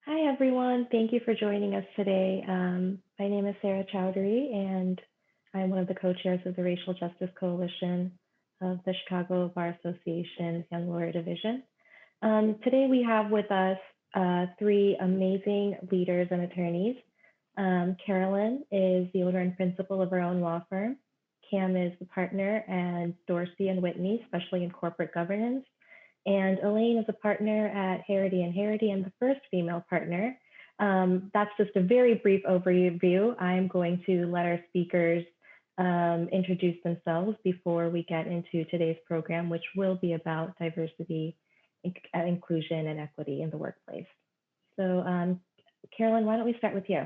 Hi, everyone. Thank you for joining us today. My name is Sarah Chowdhury, and I'm one of the co-chairs of the Racial Justice Coalition of the Chicago Bar Association Young Lawyer Division. Today, we have with us three amazing leaders and attorneys. Carolyn is the owner and principal of her own law firm. Cam is the partner, and Dorsey and Whitney, especially in corporate governance. And Elaine is a partner at Harity and Harity and the first female partner. That's just a very brief overview. I'm going to let our speakers introduce themselves before we get into today's program, which will be about diversity, inclusion, and equity in the workplace. So Carolyn, why don't we start with you?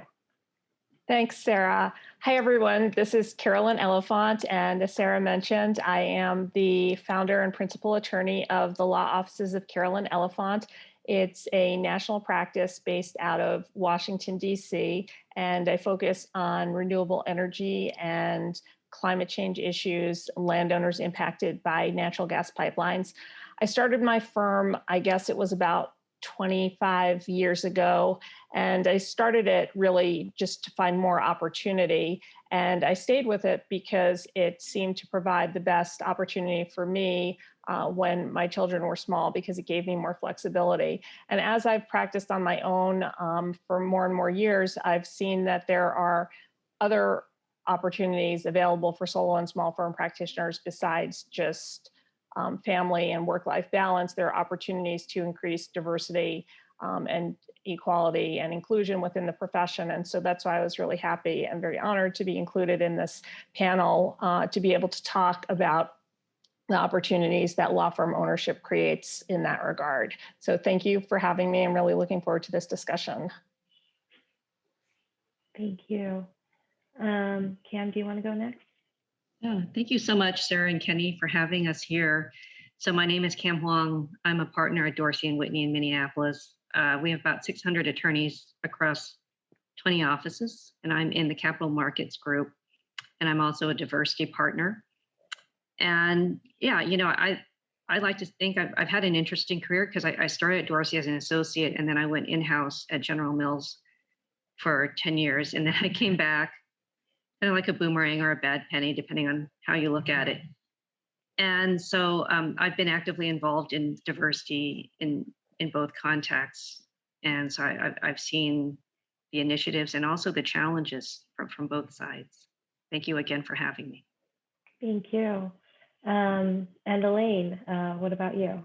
Thanks, Sarah. Hi, everyone. This is Carolyn Elephant, and as Sarah mentioned, I am the founder and principal attorney of the Law Offices of Carolyn Elephant. It's a national practice based out of Washington, D.C., and I focus on renewable energy and climate change issues, landowners impacted by natural gas pipelines. I started my firm, I guess it was about 25 years ago. And I started it really just to find more opportunity. And I stayed with it because it seemed to provide the best opportunity for me when my children were small, because it gave me more flexibility. And as I've practiced on my own for more and more years, I've seen that there are other opportunities available for solo and small firm practitioners besides just family and work-life balance. There are opportunities to increase diversity and equality and inclusion within the profession. And so that's why I was really happy and very honored to be included in this panel to be able to talk about the opportunities that law firm ownership creates in that regard. So thank you for having me. I'm really looking forward to this discussion. Thank you. Cam, do you want to go next? Yeah, thank you so much, Sarah and Kenny, for having us here. So my name is Cam Huang. I'm a partner at Dorsey and Whitney in Minneapolis. We have about 600 attorneys across 20 offices, and I'm in the capital markets group, and I'm also a diversity partner. And yeah, I like to think I've had an interesting career because I started at Dorsey as an associate, and then I went in-house at General Mills for 10 years, and then I came back kind of like a boomerang or a bad penny, depending on how you look at it. And so I've been actively involved in diversity in both contexts. And so I've seen the initiatives and also the challenges from both sides. Thank you again for having me. Thank you. And Elaine, what about you?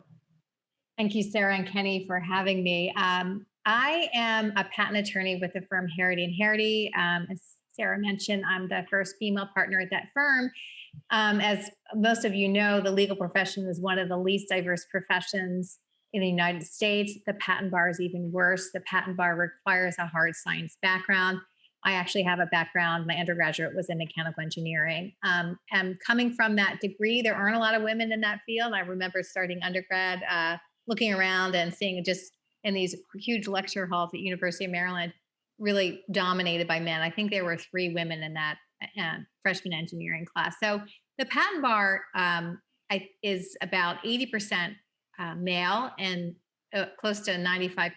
Thank you, Sarah and Kenny, for having me. I am a patent attorney with the firm Harity and Harity. As Sarah mentioned, I'm the first female partner at that firm. As most of you know, the legal profession is one of the least diverse professions in the United States. The patent bar is even worse. The patent bar requires a hard science background. I actually have a background. My undergraduate was in mechanical engineering. And coming from that degree, there aren't a lot of women in that field. I remember starting undergrad, looking around and seeing just in these huge lecture halls at University of Maryland, really dominated by men. I think there were 3 women in that freshman engineering class. So the patent bar is about 80% male and close to 95%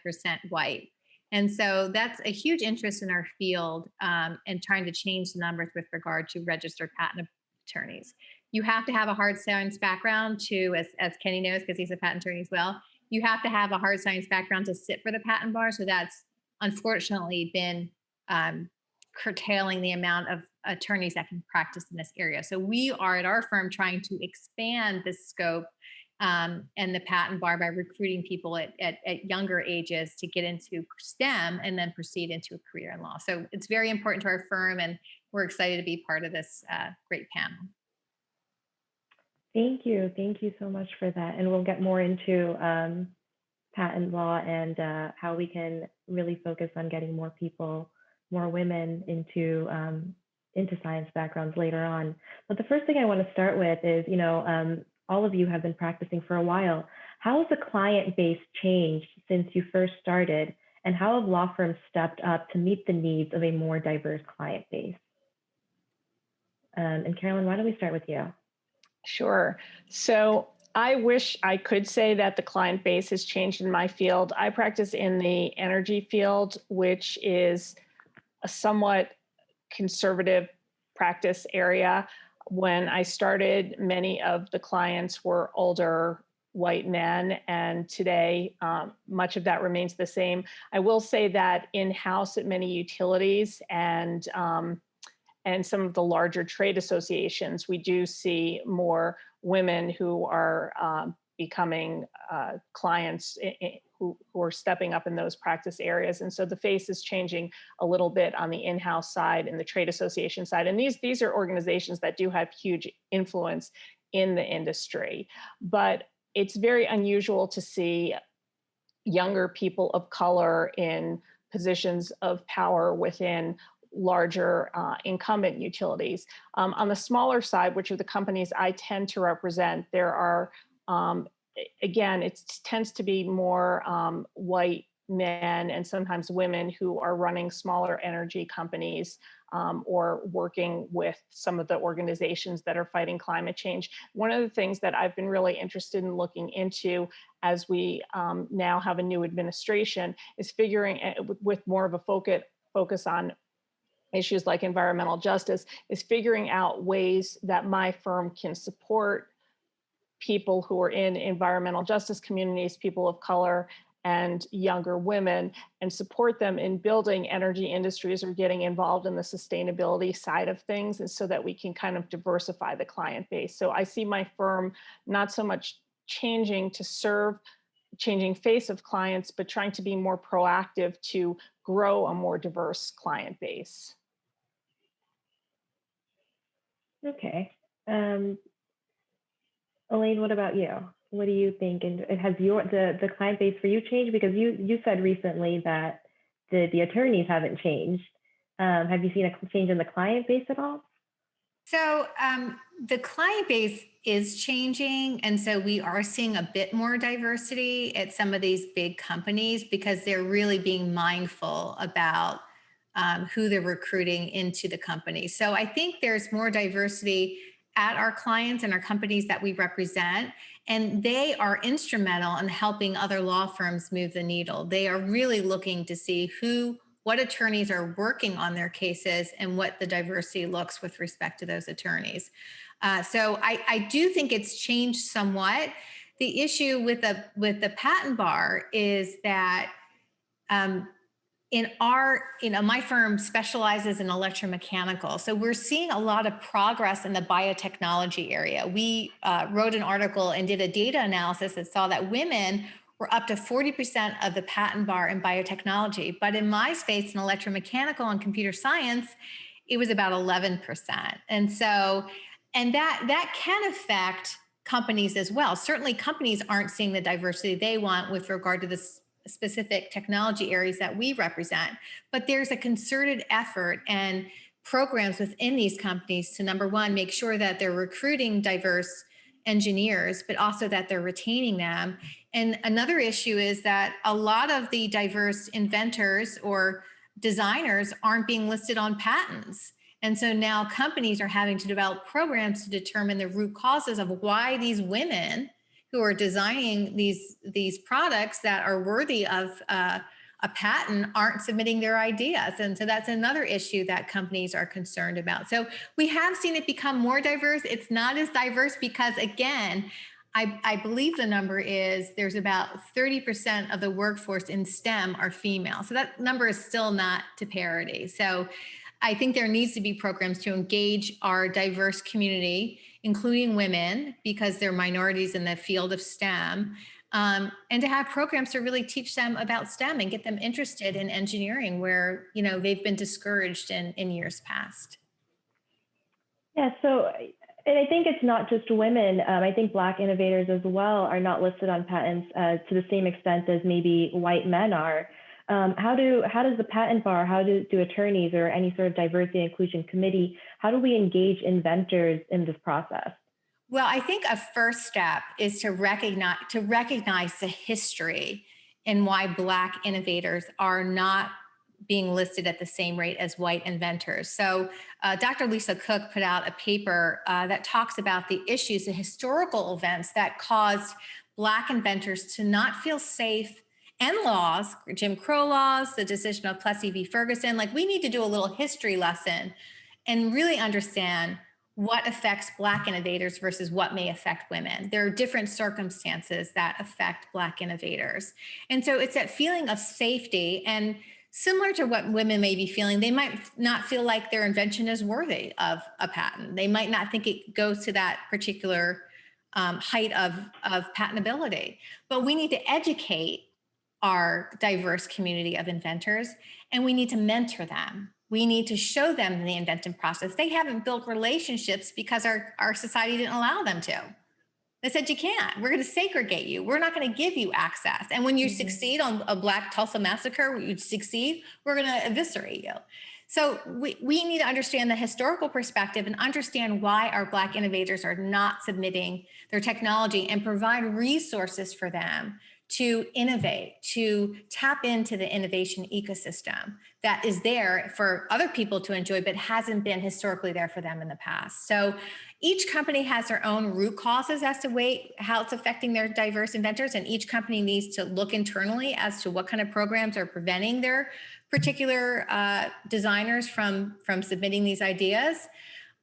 white. And so that's a huge interest in our field and trying to change the numbers with regard to registered patent attorneys. You have to have a hard science background to, as Kenny knows, because he's a patent attorney as well, you have to have a hard science background to sit for the patent bar. So that's unfortunately been curtailing the amount of attorneys that can practice in this area. So we are at our firm trying to expand the scope and the patent bar by recruiting people at younger ages to get into STEM and then proceed into a career in law. So it's very important to our firm, and we're excited to be part of this great panel. Thank you. Thank you so much for that. And we'll get more into patent law and how we can really focus on getting more people, more women into science backgrounds later on. But the first thing I want to start with is, all of you have been practicing for a while. How has the client base changed since you first started? And how have law firms stepped up to meet the needs of a more diverse client base? And Carolyn, why don't we start with you? Sure. So I wish I could say that the client base has changed in my field. I practice in the energy field, which is a somewhat conservative practice area. When I started, many of the clients were older white men, and today much of that remains the same. I will say that in-house at many utilities and some of the larger trade associations, we do see more women who are becoming clients who are stepping up in those practice areas. And so the face is changing a little bit on the in-house side and the trade association side. And these are organizations that do have huge influence in the industry. But it's very unusual to see younger people of color in positions of power within larger incumbent utilities. On the smaller side, which are the companies I tend to represent, there are, again, it tends to be more white men and sometimes women who are running smaller energy companies or working with some of the organizations that are fighting climate change. One of the things that I've been really interested in looking into as we now have a new administration is figuring with more of a focus on issues like environmental justice, is figuring out ways that my firm can support people who are in environmental justice communities, people of color, and younger women, and support them in building energy industries or getting involved in the sustainability side of things, and so that we can kind of diversify the client base. So I see my firm not so much changing to serve changing face of clients, but trying to be more proactive to grow a more diverse client base. Okay. Elaine, what about you? What do you think? And has the client base for you changed? Because you said recently that the attorneys haven't changed. Have you seen a change in the client base at all? So the client base is changing. And so we are seeing a bit more diversity at some of these big companies because they're really being mindful about who they're recruiting into the company. So I think there's more diversity at our clients and our companies that we represent. And they are instrumental in helping other law firms move the needle. They are really looking to see what attorneys are working on their cases and what the diversity looks with respect to those attorneys. So I do think it's changed somewhat. The issue with the patent bar is that my firm specializes in electromechanical. So we're seeing a lot of progress in the biotechnology area. We wrote an article and did a data analysis that saw that women were up to 40% of the patent bar in biotechnology. But in my space, in electromechanical and computer science, it was about 11%. And that can affect companies as well. Certainly companies aren't seeing the diversity they want with regard to this specific technology areas that we represent. But there's a concerted effort and programs within these companies to, number one, make sure that they're recruiting diverse engineers, but also that they're retaining them. And another issue is that a lot of the diverse inventors or designers aren't being listed on patents. And so now companies are having to develop programs to determine the root causes of why these women who are designing these products that are worthy of a patent aren't submitting their ideas. And so that's another issue that companies are concerned about. So we have seen it become more diverse. It's not as diverse because, again, I believe the number is there's about 30% of the workforce in STEM are female. So that number is still not to parity. So I think there needs to be programs to engage our diverse community, including women, because they're minorities in the field of STEM, and to have programs to really teach them about STEM and get them interested in engineering where, they've been discouraged in years past. Yeah, so, and I think it's not just women. I think Black innovators as well are not listed on patents to the same extent as maybe white men are. How does the patent bar, how do attorneys or any sort of diversity and inclusion committee, how do we engage inventors in this process? Well, I think a first step is to recognize the history and why Black innovators are not being listed at the same rate as white inventors. So Dr. Lisa Cook put out a paper that talks about the issues, the historical events that caused Black inventors to not feel safe, and laws, Jim Crow laws, the decision of Plessy v. Ferguson. Like, we need to do a little history lesson and really understand what affects Black innovators versus what may affect women. There are different circumstances that affect Black innovators. And so it's that feeling of safety, and similar to what women may be feeling, they might not feel like their invention is worthy of a patent. They might not think it goes to that particular height of patentability. But we need to educate our diverse community of inventors, and we need to mentor them. We need to show them the inventive process. They haven't built relationships because our society didn't allow them to. They said, you can't. We're going to segregate you. We're not going to give you access. And when you succeed on a Black Tulsa massacre, you succeed, we're going to eviscerate you. So we need to understand the historical perspective and understand why our Black innovators are not submitting their technology, and provide resources for them to innovate, to tap into the innovation ecosystem that is there for other people to enjoy, but hasn't been historically there for them in the past. So each company has their own root causes as to how it's affecting their diverse inventors, and each company needs to look internally as to what kind of programs are preventing their particular designers from submitting these ideas.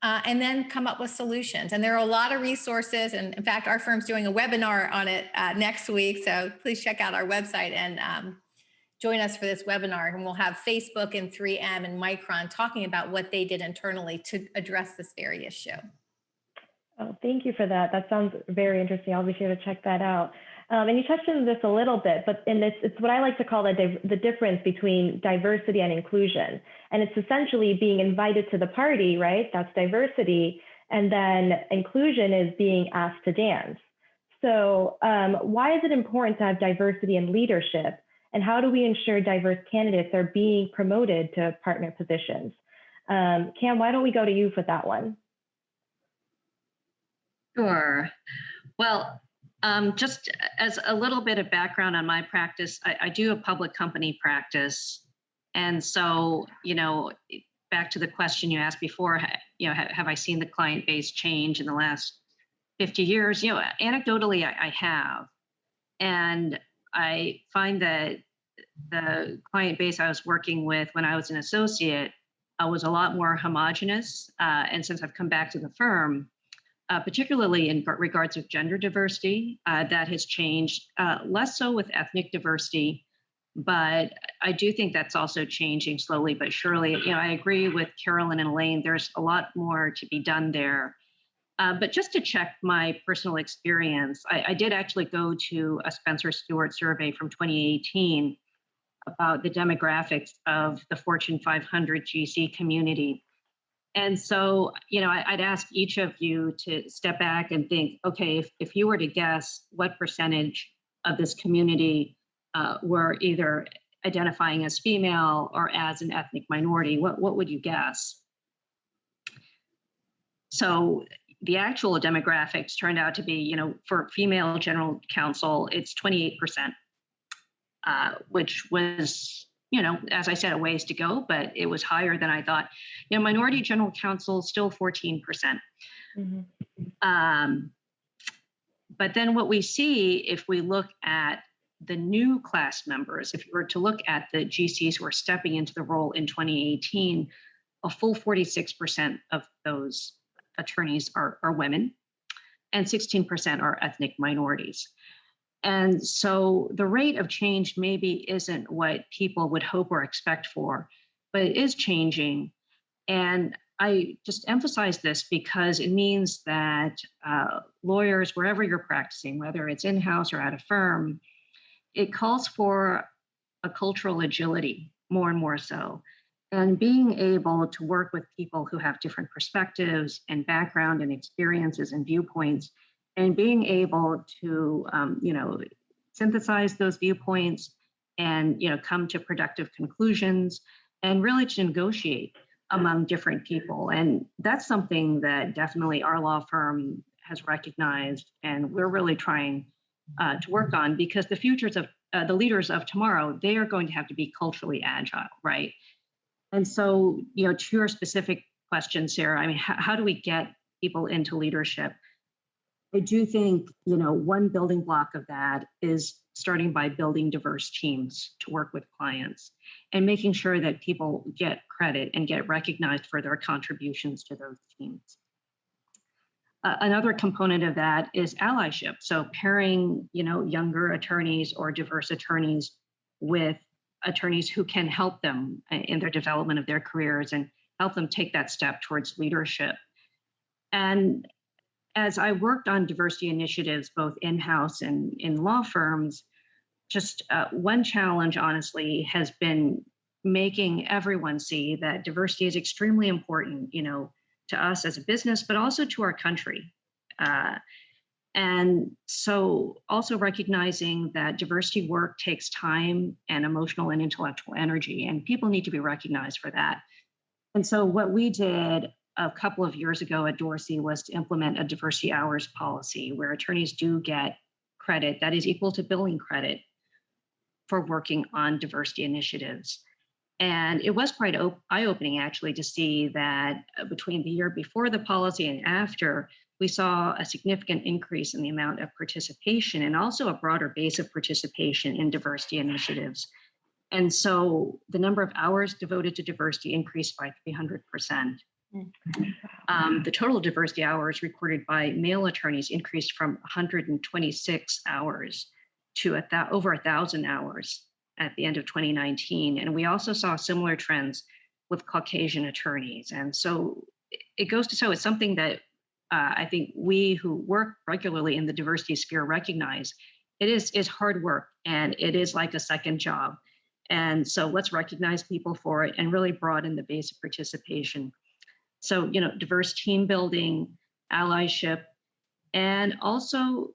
And then come up with solutions. And there are a lot of resources. And in fact, our firm's doing a webinar on it next week. So please check out our website and join us for this webinar. And we'll have Facebook and 3M and Micron talking about what they did internally to address this very issue. Oh, thank you for that. That sounds very interesting. I'll be sure to check that out. And you touched on this a little bit, but it's what I like to call the difference between diversity and inclusion. And it's essentially being invited to the party, right? That's diversity. And then inclusion is being asked to dance. So why is it important to have diversity in leadership? And how do we ensure diverse candidates are being promoted to partner positions? Cam, why don't we go to you for that one? Sure. Well, just as a little bit of background on my practice, I do a public company practice. And so, back to the question you asked before, have I seen the client base change in the last 50 years? Anecdotally, I have. And I find that the client base I was working with when I was an associate was a lot more homogenous. And since I've come back to the firm, particularly in regards of gender diversity, that has changed, less so with ethnic diversity, but I do think that's also changing slowly but surely. I agree with Carolyn and Elaine, there's a lot more to be done there. But just to check my personal experience, I did actually go to a Spencer Stuart survey from 2018 about the demographics of the Fortune 500 GC community. And so, I'd ask each of you to step back and think, okay, if you were to guess what percentage of this community were either identifying as female or as an ethnic minority, what would you guess? So the actual demographics turned out to be, for female general counsel, it's 28%, which was, as I said, a ways to go, but it was higher than I thought. Minority general counsel, still 14%. Mm-hmm. But then what we see, if we look at the new class members, if you were to look at the GCs who are stepping into the role in 2018, a full 46% of those attorneys are women, and 16% are ethnic minorities. And so the rate of change maybe isn't what people would hope or expect for, but it is changing. And I just emphasize this because it means that lawyers, wherever you're practicing, whether it's in-house or at a firm, it calls for a cultural agility more and more so. And being able to work with people who have different perspectives and background and experiences and viewpoints, and being able to, synthesize those viewpoints and, come to productive conclusions and really to negotiate among different people. And that's something that definitely our law firm has recognized, and we're really trying to work on, because the futures of the leaders of tomorrow, they are going to have to be culturally agile, right? And so, to your specific question, Sarah, I mean, how do we get people into leadership? I do think, one building block of that is starting by building diverse teams to work with clients and making sure that people get credit and get recognized for their contributions to those teams. Another component of that is allyship. So pairing, younger attorneys or diverse attorneys with attorneys who can help them in their development of their careers and help them take that step towards leadership. And as I worked on diversity initiatives, both in-house and in law firms, just one challenge, honestly, has been making everyone see that diversity is extremely important, to us as a business, but also to our country. And so also recognizing that diversity work takes time and emotional and intellectual energy, and people need to be recognized for that. And so what we did a couple of years ago at Dorsey was to implement a diversity hours policy where attorneys do get credit that is equal to billing credit for working on diversity initiatives. And it was quite eye-opening, actually, to see that between the year before the policy and after, we saw a significant increase in the amount of participation and also a broader base of participation in diversity initiatives. And so the number of hours devoted to diversity increased by 300%. The total diversity hours recorded by male attorneys increased from 126 hours to over 1,000 hours at the end of 2019. And we also saw similar trends with Caucasian attorneys. And so it goes to show it's something that I think we who work regularly in the diversity sphere recognize. It is hard work, and it is like a second job. And so let's recognize people for it and really broaden the base of participation. So, diverse team building, allyship, and also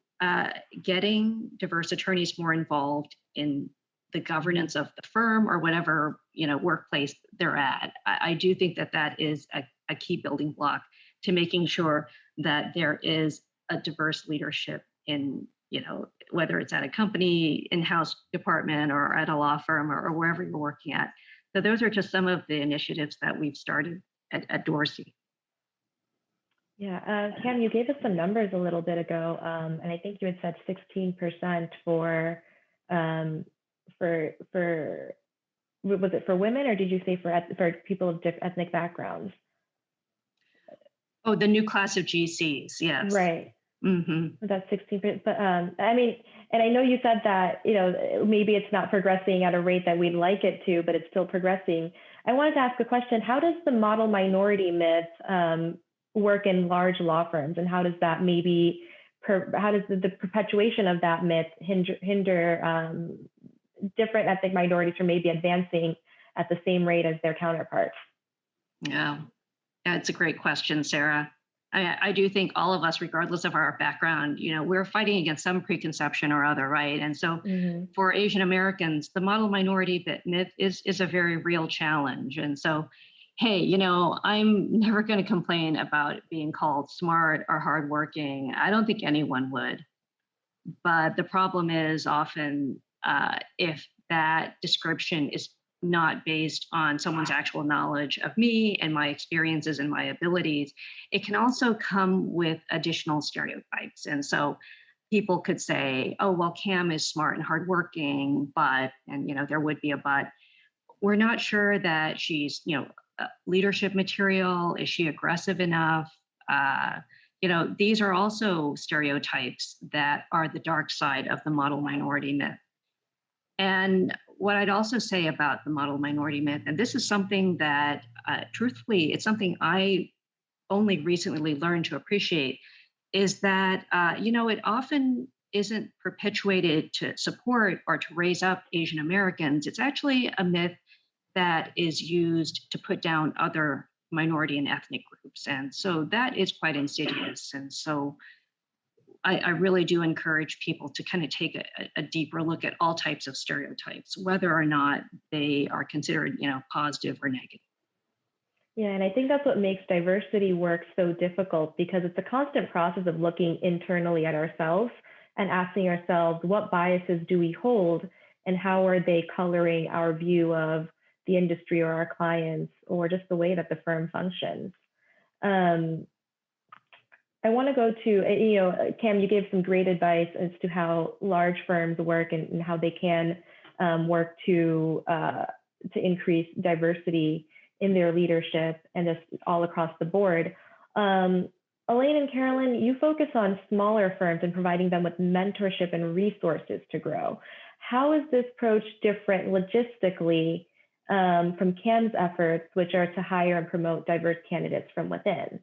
getting diverse attorneys more involved in the governance of the firm or whatever, workplace they're at. I do think that is a key building block to making sure that there is a diverse leadership in, whether it's at a company, in-house department, or at a law firm, or wherever you're working at. So those are just some of the initiatives that we've started at Dorsey. Yeah, Cam, you gave us some numbers a little bit ago, and I think you had said 16% for was it for women, or did you say for people of ethnic backgrounds? Oh, the new class of GCs, yes. Right. Mm-hmm. That's 16%. But I mean, and I know you said that, maybe it's not progressing at a rate that we'd like it to, but it's still progressing. I wanted to ask a question. How does the model minority myth work in large law firms? And how does that how does the perpetuation of that myth hinder different ethnic minorities from maybe advancing at the same rate as their counterparts? Yeah, it's a great question, Sarah. I do think all of us, regardless of our background, we're fighting against some preconception or other, right? And so for Asian Americans, the model minority myth is a very real challenge. And so, hey, I'm never going to complain about being called smart or hardworking. I don't think anyone would. But the problem is often if that description is not based on someone's actual knowledge of me and my experiences and my abilities, it can also come with additional stereotypes. And so people could say, oh, well, Cam is smart and hardworking, but, and there would be a but. We're not sure that she's, leadership material. Is she aggressive enough? These are also stereotypes that are the dark side of the model minority myth. And what I'd also say about the model minority myth, and this is something that, truthfully, it's something I only recently learned to appreciate, is that, it often isn't perpetuated to support or to raise up Asian Americans. It's actually a myth that is used to put down other minority and ethnic groups. And so that is quite insidious. And so I really do encourage people to kind of take a deeper look at all types of stereotypes, whether or not they are considered, positive or negative. Yeah, and I think that's what makes diversity work so difficult, because it's a constant process of looking internally at ourselves and asking ourselves, what biases do we hold? and how are they coloring our view of the industry or our clients or just the way that the firm functions. I want to go to, Cam, you gave some great advice as to how large firms work and how they can work to increase diversity in their leadership and just all across the board. Elaine and Carolyn, you focus on smaller firms and providing them with mentorship and resources to grow. How is this approach different logistically from Cam's efforts, which are to hire and promote diverse candidates from within?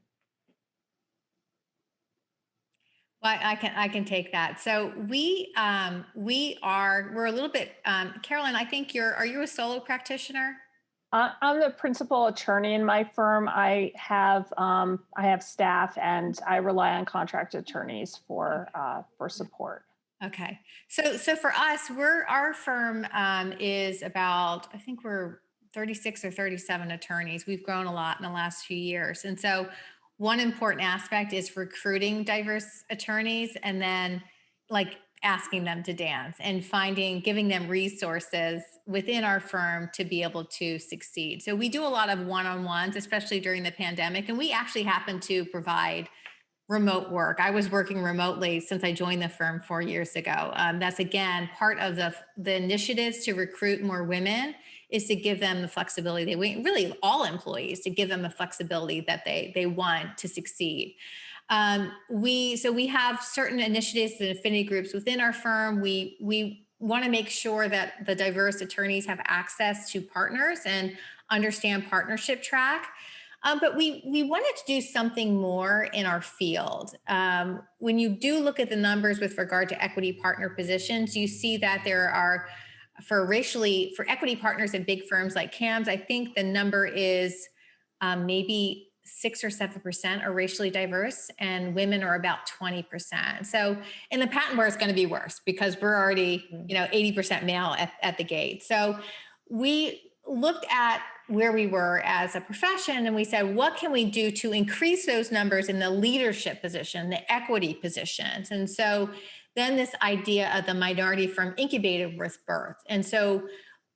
Well, I can take that. So we're a little bit, Carolyn, I think are you a solo practitioner? I'm the principal attorney in my firm. I have staff, and I rely on contract attorneys for support. Okay, so for us, our firm is about, I think we're 36 or 37 attorneys. We've grown a lot in the last few years, and so one important aspect is recruiting diverse attorneys, and then like asking them to dance and giving them resources within our firm to be able to succeed. So we do a lot of one-on-ones, especially during the pandemic. And we actually happen to provide remote work. I was working remotely since I joined the firm 4 years ago. That's again, part of the initiatives to recruit more women is to give them the flexibility really all employees, to give them the flexibility that they want to succeed. We have certain initiatives and affinity groups within our firm. We want to make sure that the diverse attorneys have access to partners and understand partnership track. But we wanted to do something more in our field. When you do look at the numbers with regard to equity partner positions, you see that there are, for equity partners in big firms like CAMS, I think the number is maybe 6 or 7% are racially diverse, and women are about 20%. So in the patent bar, it's going to be worse because we're already, 80% male at the gate. So we looked at where we were as a profession, and we said, what can we do to increase those numbers in the leadership position, the equity positions? And so then this idea of the minority firm incubator was birthed. And so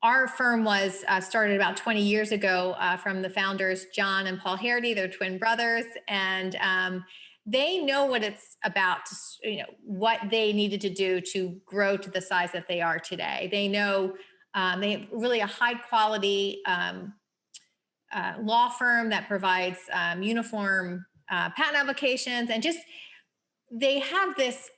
our firm was started about 20 years ago from the founders, John and Paul Harity. They're twin brothers, and they know what it's about, what they needed to do to grow to the size that they are today. They know they have really a high quality law firm that provides uniform patent applications, and just they have this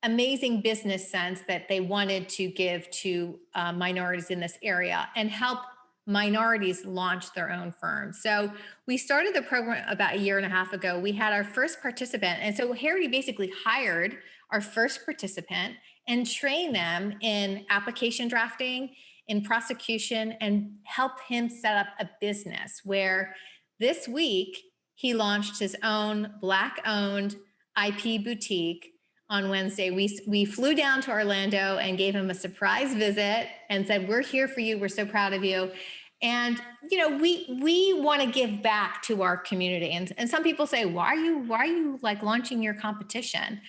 amazing business sense that they wanted to give to minorities in this area and help minorities launch their own firms. So we started the program about 1.5 years ago. We had our first participant. And so Harity basically hired our first participant and trained them in application drafting, in prosecution, and helped him set up a business where this week he launched his own Black-owned IP boutique. On Wednesday, we flew down to Orlando and gave him a surprise visit and said, we're here for you. We're so proud of you. And, we want to give back to our community. And some people say, why are you like launching your competition?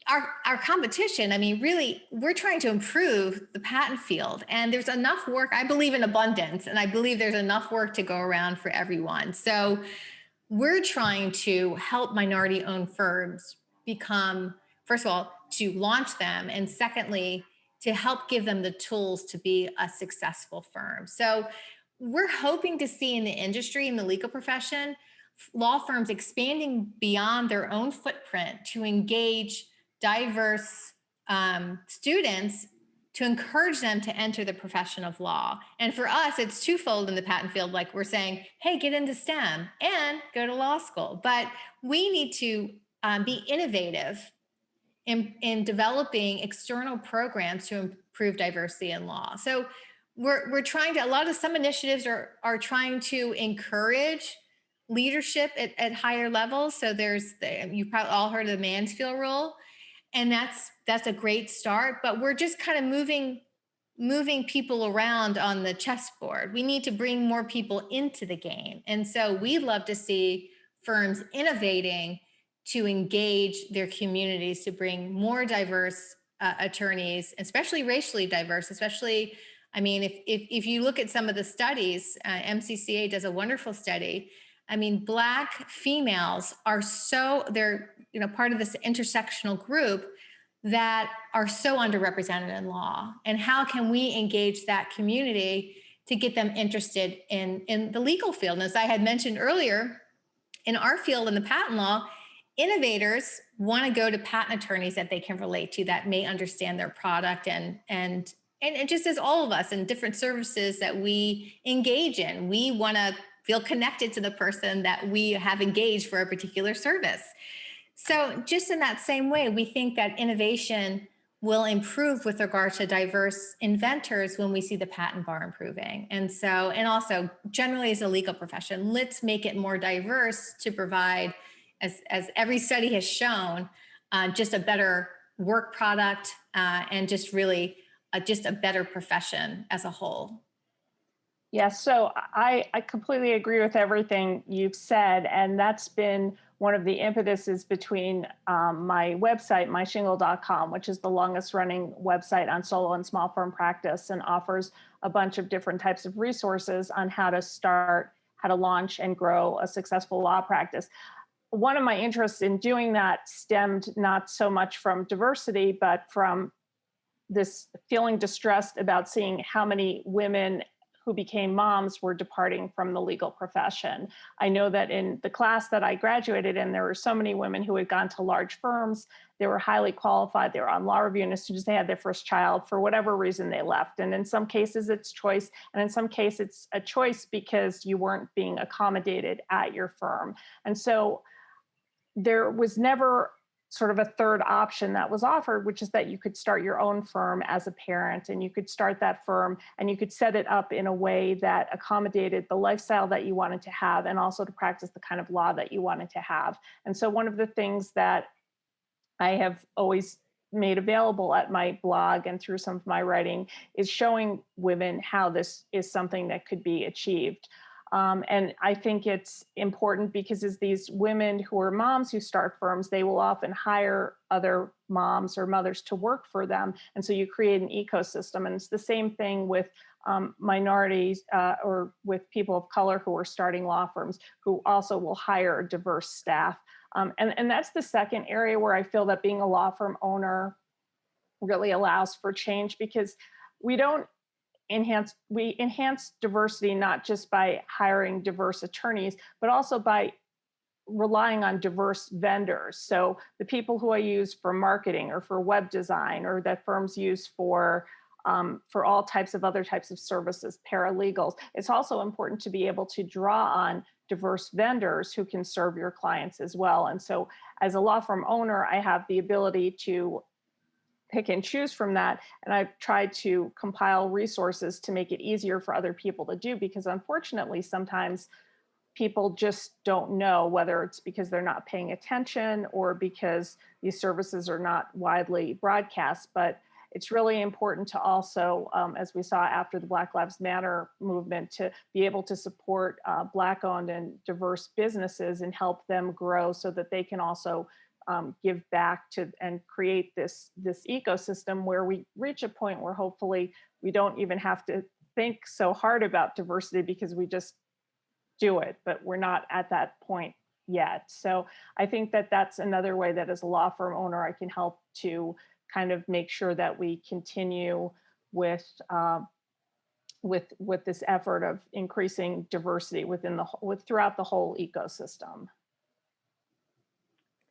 Our competition, really, we're trying to improve the patent field, and there's enough work. I believe in abundance, and I believe there's enough work to go around for everyone. So we're trying to help minority-owned firms become, first of all, to launch them, and secondly, to help give them the tools to be a successful firm. So we're hoping to see in the industry, in the legal profession, law firms expanding beyond their own footprint to engage diverse students to encourage them to enter the profession of law. And for us, it's twofold in the patent field. Like we're saying, hey, get into STEM and go to law school. But we need to be innovative in developing external programs to improve diversity in law. So we're trying to, some initiatives are trying to encourage leadership at higher levels. So you probably all heard of the Mansfield Rule, and that's a great start, but we're just kind of moving people around on the chessboard. We need to bring more people into the game. And so we'd love to see firms innovating to engage their communities, to bring more diverse attorneys, especially racially diverse, especially, I mean, if you look at some of the studies, MCCA does a wonderful study. I mean, Black females are they're, part of this intersectional group that are so underrepresented in law. And how can we engage that community to get them interested in the legal field? And as I had mentioned earlier, in our field, in the patent law, innovators want to go to patent attorneys that they can relate to, that may understand their product, and just as all of us in different services that we engage in, we want to feel connected to the person that we have engaged for a particular service. So just in that same way, we think that innovation will improve with regard to diverse inventors when we see the patent bar improving. And also generally as a legal profession, let's make it more diverse to provide, as every study has shown, just a better work product and just really just a better profession as a whole. Yes, so I completely agree with everything you've said, and that's been one of the impetuses between my website, myshingle.com, which is the longest running website on solo and small firm practice, and offers a bunch of different types of resources on how to launch and grow a successful law practice. One of my interests in doing that stemmed not so much from diversity, but from this feeling distressed about seeing how many women who became moms were departing from the legal profession. I know that in the class that I graduated in, there were so many women who had gone to large firms. They were highly qualified. They were on law review, and as soon as they had their first child, for whatever reason, they left. And in some cases, it's choice. And in some cases, it's a choice because you weren't being accommodated at your firm. And so there was never sort of a third option that was offered, which is that you could start your own firm as a parent, and you could start that firm and you could set it up in a way that accommodated the lifestyle that you wanted to have, and also to practice the kind of law that you wanted to have. And so one of the things that I have always made available at my blog and through some of my writing is showing women how this is something that could be achieved. And I think it's important because as these women who are moms who start firms, they will often hire other moms or mothers to work for them. And so you create an ecosystem. And it's the same thing with minorities or with people of color who are starting law firms, who also will hire diverse staff. And that's the second area where I feel that being a law firm owner really allows for change, because we enhance diversity not just by hiring diverse attorneys, but also by relying on diverse vendors. So the people who I use for marketing or for web design, or that firms use for all types of other types of services, paralegals. It's also important to be able to draw on diverse vendors who can serve your clients as well. And so as a law firm owner, I have the ability to pick and choose from that. And I've tried to compile resources to make it easier for other people to do, because unfortunately, sometimes people just don't know, whether it's because they're not paying attention or because these services are not widely broadcast. But it's really important to also, as we saw after the Black Lives Matter movement, to be able to support Black-owned and diverse businesses and help them grow so that they can also give back to and create this ecosystem where we reach a point where hopefully we don't even have to think so hard about diversity, because we just do it, but we're not at that point yet. So I think that that's another way that as a law firm owner, I can help to kind of make sure that we continue with this effort of increasing diversity throughout the whole ecosystem.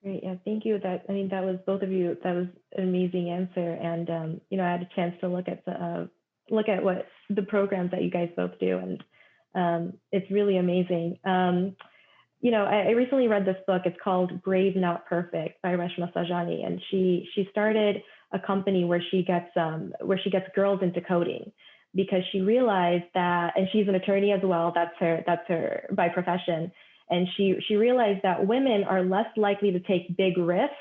Great, yeah, thank you. That was both of you. That was an amazing answer, and I had a chance to look at what the programs that you guys both do, and it's really amazing. I recently read this book. It's called Brave Not Perfect by Reshma Saujani, and she started a company where she gets girls into coding, because she realized that, and she's an attorney as well. That's her by profession. And she realized that women are less likely to take big risks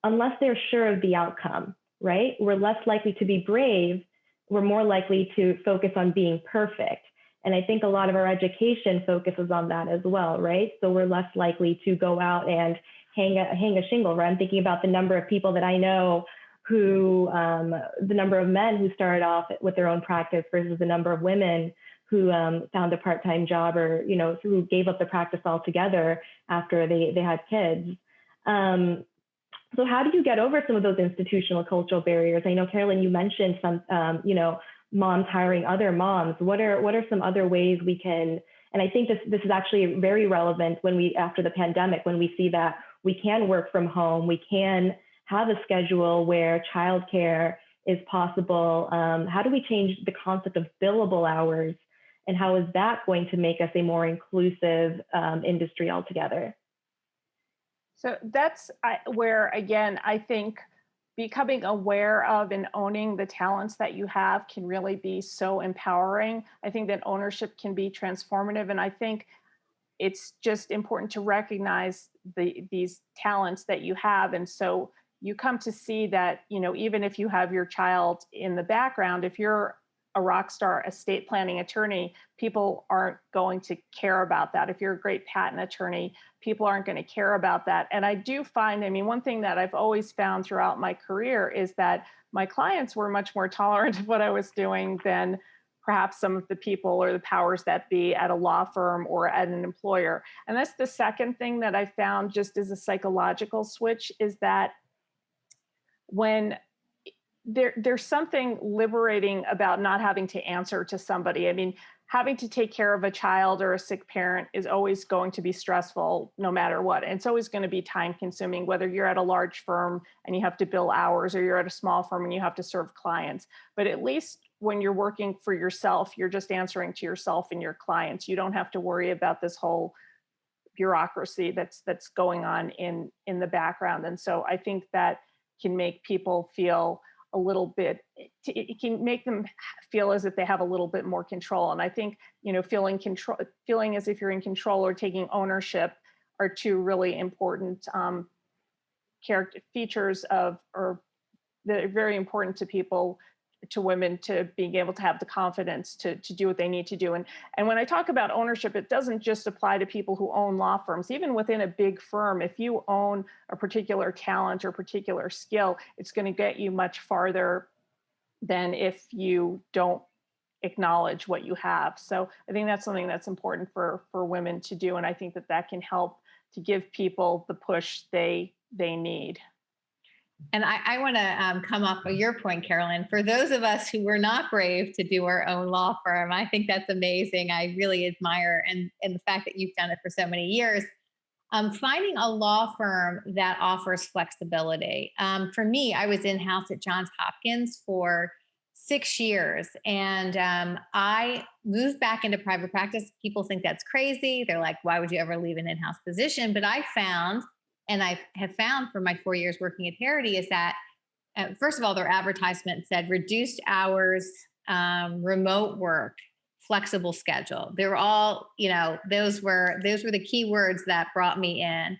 unless they're sure of the outcome, right? We're less likely to be brave. We're more likely to focus on being perfect. And I think a lot of our education focuses on that as well, right? So we're less likely to go out and hang a shingle, right? I'm thinking about the number of people that I know who, the number of men who started off with their own practice versus the number of women who found a part-time job or, who gave up the practice altogether after they had kids. So how do you get over some of those institutional cultural barriers? I know, Carolyn, you mentioned some, moms hiring other moms. What are some other ways we can, and I think this is actually very relevant after the pandemic, when we see that we can work from home, we can have a schedule where childcare is possible. How do we change the concept of billable hours, and how is that going to make us a more inclusive industry altogether? So that's where, again, I think becoming aware of and owning the talents that you have can really be so empowering. I think that ownership can be transformative. And I think it's just important to recognize these talents that you have. And so you come to see that, even if you have your child in the background, if you're a rock star estate planning attorney, people aren't going to care about that. If you're a great patent attorney, people aren't going to care about that. And I do find, one thing that I've always found throughout my career is that my clients were much more tolerant of what I was doing than perhaps some of the people or the powers that be at a law firm or at an employer. And that's the second thing that I found, just as a psychological switch, is that when there's something liberating about not having to answer to somebody. Having to take care of a child or a sick parent is always going to be stressful no matter what. And it's always going to be time consuming, whether you're at a large firm and you have to bill hours, or you're at a small firm and you have to serve clients. But at least when you're working for yourself, you're just answering to yourself and your clients. You don't have to worry about this whole bureaucracy that's going on in the background. And so I think that can make people feel a little bit, it can make them feel as if they have a little bit more control. And I think, feeling as if you're in control or taking ownership are two really important character features or that are very important to people, to women, to being able to have the confidence to do what they need to do. And when I talk about ownership, it doesn't just apply to people who own law firms. Even within a big firm, if you own a particular talent or particular skill, it's going to get you much farther than if you don't acknowledge what you have. So I think that's something that's important for women to do. And I think that can help to give people the push they need. And I want to come off of your point, Carolyn. For those of us who were not brave to do our own law firm, I think that's amazing. I really admire and the fact that you've done it for so many years. Finding a law firm that offers flexibility. For me, I was in-house at Johns Hopkins for 6 years, and I moved back into private practice. People think that's crazy. They're like, why would you ever leave an in-house position? But I found, and I have found for my 4 years working at Harity, is that first of all, their advertisement said reduced hours, remote work, flexible schedule. They were all, those were the key words that brought me in.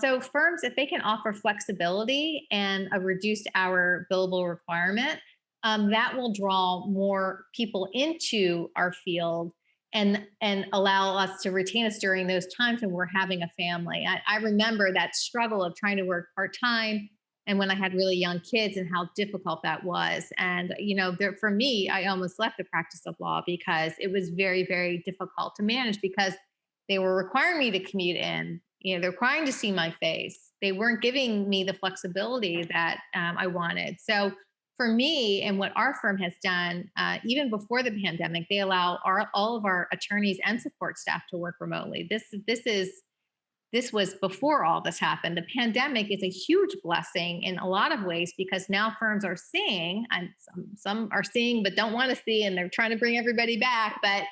So firms, if they can offer flexibility and a reduced hour billable requirement, that will draw more people into our field and allow us to retain us during those times when we're having a family. I remember that struggle of trying to work part-time, and when I had really young kids, and how difficult that was. And, for me, I almost left the practice of law because it was very, very difficult to manage, because they were requiring me to commute in, they're requiring to see my face. They weren't giving me the flexibility that I wanted. So for me, and what our firm has done, even before the pandemic, they allow all of our attorneys and support staff to work remotely. This was before all this happened. The pandemic is a huge blessing in a lot of ways, because now firms are seeing, and some are seeing but don't want to see, and they're trying to bring everybody back, but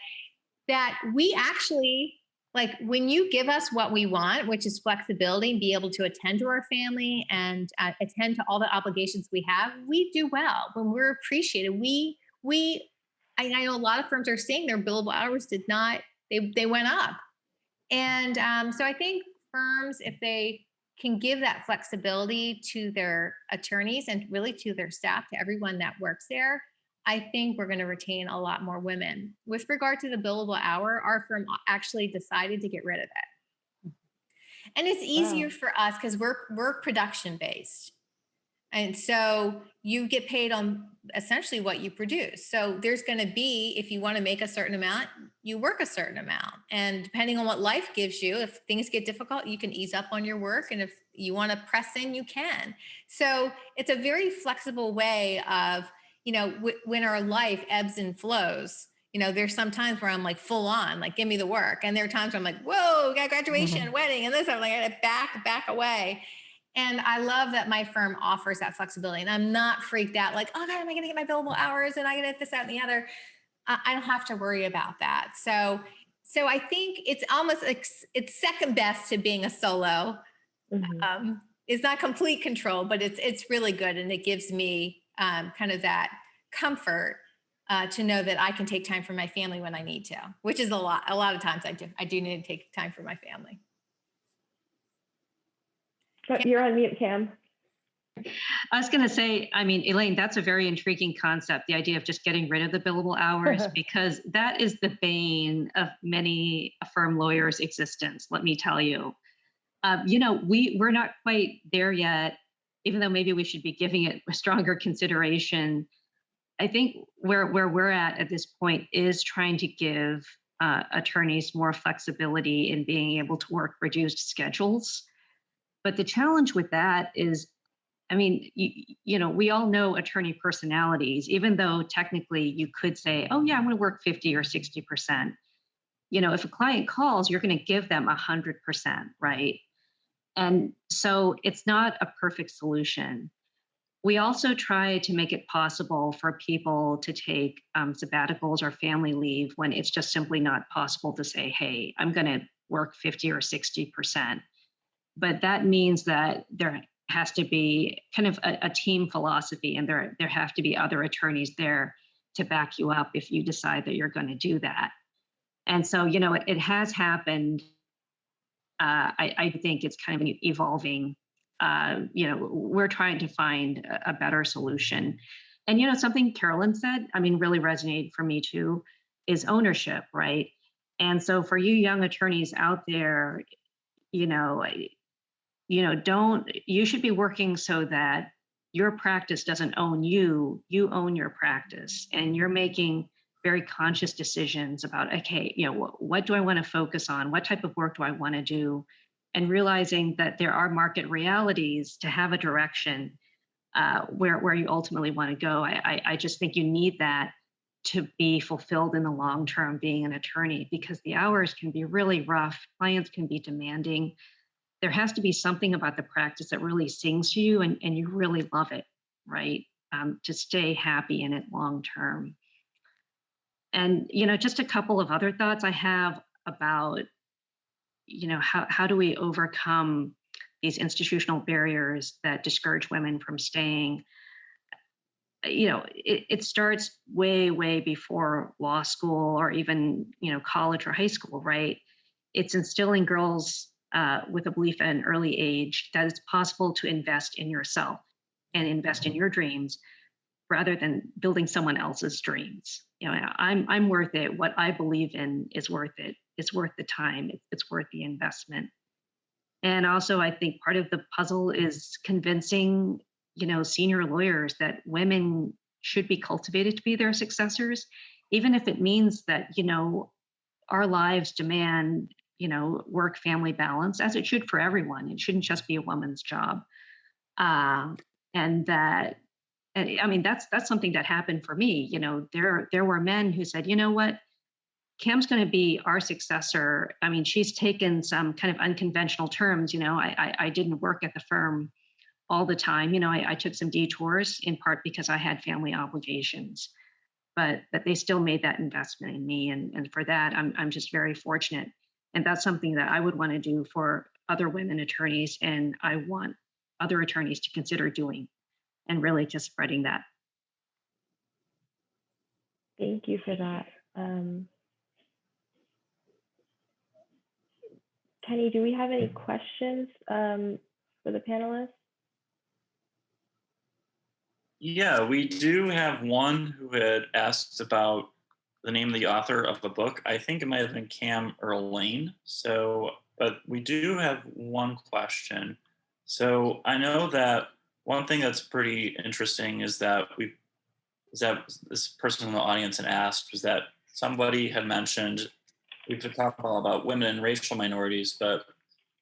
that we actually, like, when you give us what we want, which is flexibility, and be able to attend to our family and attend to all the obligations we have, we do well. When we're appreciated, I know a lot of firms are saying their billable hours they went up. And so I think firms, if they can give that flexibility to their attorneys and really to their staff, to everyone that works there, I think we're going to retain a lot more women. With regard to the billable hour, our firm actually decided to get rid of it. And it's easier for us because we're production based. And so you get paid on essentially what you produce. So there's going to be, if you want to make a certain amount, you work a certain amount. And depending on what life gives you, if things get difficult, you can ease up on your work. And if you want to press in, you can. So it's a very flexible way of, when our life ebbs and flows. There's some times where I'm like full on, like, give me the work. And there are times where I'm like, whoa, got graduation, wedding, and this. I'm like, I got to back away. And I love that my firm offers that flexibility. And I'm not freaked out like, oh God, am I going to get my billable hours? And I get this, that, and the other. I don't have to worry about that. So I think it's almost like it's second best to being a solo. It's not complete control, but it's really good. And it gives me kind of that comfort to know that I can take time for my family when I need to, which is a lot. A lot of times I do need to take time for my family. You're on mute, Cam. I was going to say, I mean, Elaine, that's a very intriguing concept, the idea of just getting rid of the billable hours, because that is the bane of many firm lawyers' existence, let me tell you. We're not quite there yet, even though maybe we should be giving it a stronger consideration. I think where we're at this point is trying to give attorneys more flexibility in being able to work reduced schedules. But the challenge with that is, I mean, we all know attorney personalities, even though technically you could say, oh yeah, I'm going to work 50 or 60%. If a client calls, you're going to give them 100%, right? And so it's not a perfect solution. We also try to make it possible for people to take sabbaticals or family leave when it's just simply not possible to say, hey, I'm going to work 50 or 60%. But that means that there has to be kind of a team philosophy, and there have to be other attorneys there to back you up if you decide that you're going to do that. And so, it has happened. I think it's kind of evolving. We're trying to find a better solution. And, something Carolyn said, I mean, really resonated for me too, is ownership, right? And so for you young attorneys out there, you should be working so that your practice doesn't own you, you own your practice, and you're making very conscious decisions about, okay, what do I want to focus on? What type of work do I want to do? And realizing that there are market realities to have a direction where you ultimately want to go. I just think you need that to be fulfilled in the long term being an attorney, because the hours can be really rough. Clients can be demanding. There has to be something about the practice that really sings to you and you really love it, right? To stay happy in it long term. And, just a couple of other thoughts I have about, how do we overcome these institutional barriers that discourage women from staying? It starts way, way before law school or even, college or high school, right? It's instilling girls with a belief at an early age that it's possible to invest in yourself and invest in your dreams rather than building someone else's dreams. I'm worth it. What I believe in is worth it. It's worth the time. It's worth the investment. And also, I think part of the puzzle is convincing, senior lawyers that women should be cultivated to be their successors, even if it means that, our lives demand, work-family balance, as it should for everyone. It shouldn't just be a woman's job. And I mean, that's something that happened for me. There were men who said, you know what, Cam's going to be our successor. I mean, she's taken some kind of unconventional terms. I didn't work at the firm all the time. I took some detours in part because I had family obligations, but they still made that investment in me. And for that, I'm just very fortunate. And that's something that I would want to do for other women attorneys. And I want other attorneys to consider doing, and really just spreading that. Thank you for that. Kenny, do we have any questions for the panelists? Yeah, we do have one who had asked about the name of the author of the book. I think it might have been Cam or Elaine. But we do have one question. So I know that one thing that's pretty interesting is that this person in the audience had asked was that somebody had mentioned we've been talking about women and racial minorities, but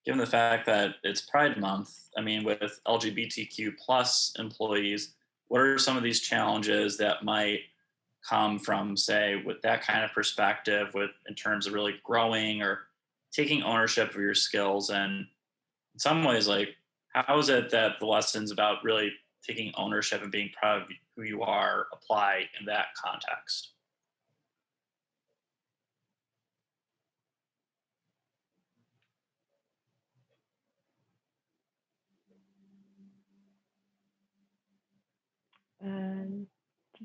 given the fact that it's Pride Month, I mean, with LGBTQ plus employees, what are some of these challenges that might come from, say, with that kind of perspective, with in terms of really growing or taking ownership of your skills? And in some ways, like, how is it that the lessons about really taking ownership and being proud of who you are apply in that context?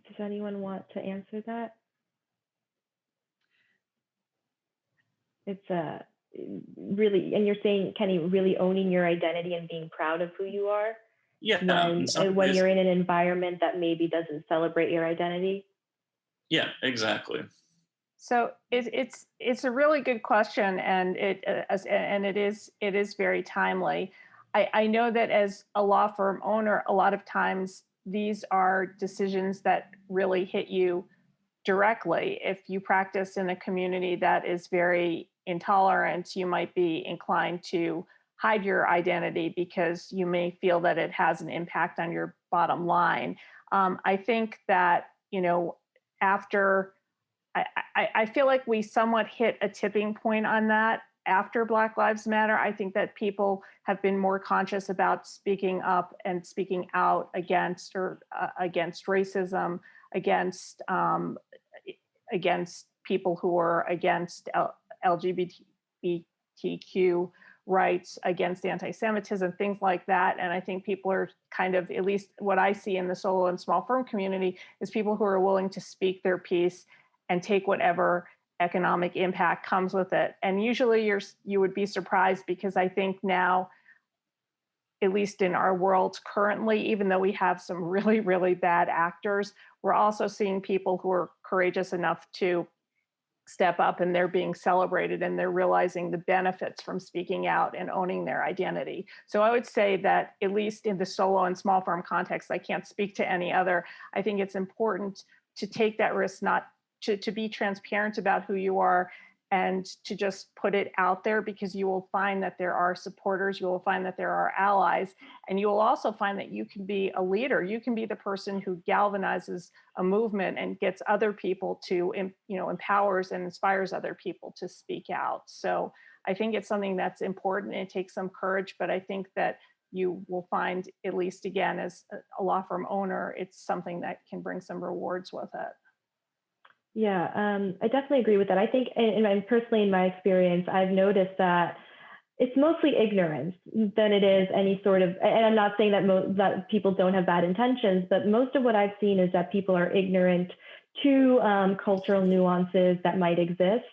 Does anyone want to answer that? It's really, and you're saying, Kenny, really owning your identity and being proud of who you are Yeah, in some when ways, you're in an environment that maybe doesn't celebrate your identity. yeah, exactly. So it's a really good question, and it is very timely. I know that as a law firm owner, a lot of times these are decisions that really hit you directly. If you practice in a community that is very intolerant, you might be inclined to hide your identity because you may feel that it has an impact on your bottom line. I think that, after I feel like we somewhat hit a tipping point on that after Black Lives Matter. I think that people have been more conscious about speaking up and speaking out against against racism, against against people who are against LGBTQ rights, against anti-Semitism, things like that. And I think people are kind of, at least what I see in the solo and small firm community, is people who are willing to speak their piece and take whatever economic impact comes with it. And usually you would be surprised, because I think now, at least in our world currently, even though we have some really, really bad actors, we're also seeing people who are courageous enough to step up, and they're being celebrated, and they're realizing the benefits from speaking out and owning their identity. So I would say that, at least in the solo and small firm context, I can't speak to any other, I think it's important to take that risk, not to be transparent about who you are, and to just put it out there, because you will find that there are supporters, you will find that there are allies, and you will also find that you can be a leader. You can be the person who galvanizes a movement and gets other people to, empowers and inspires other people to speak out. So I think it's something that's important. It takes some courage, but I think that you will find, at least again, as a law firm owner, it's something that can bring some rewards with it. Yeah, I definitely agree with that. I think, personally, in my experience, I've noticed that it's mostly ignorance than it is any sort of, and I'm not saying that that people don't have bad intentions, but most of what I've seen is that people are ignorant to cultural nuances that might exist.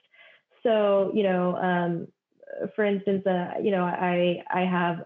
So, for instance, I have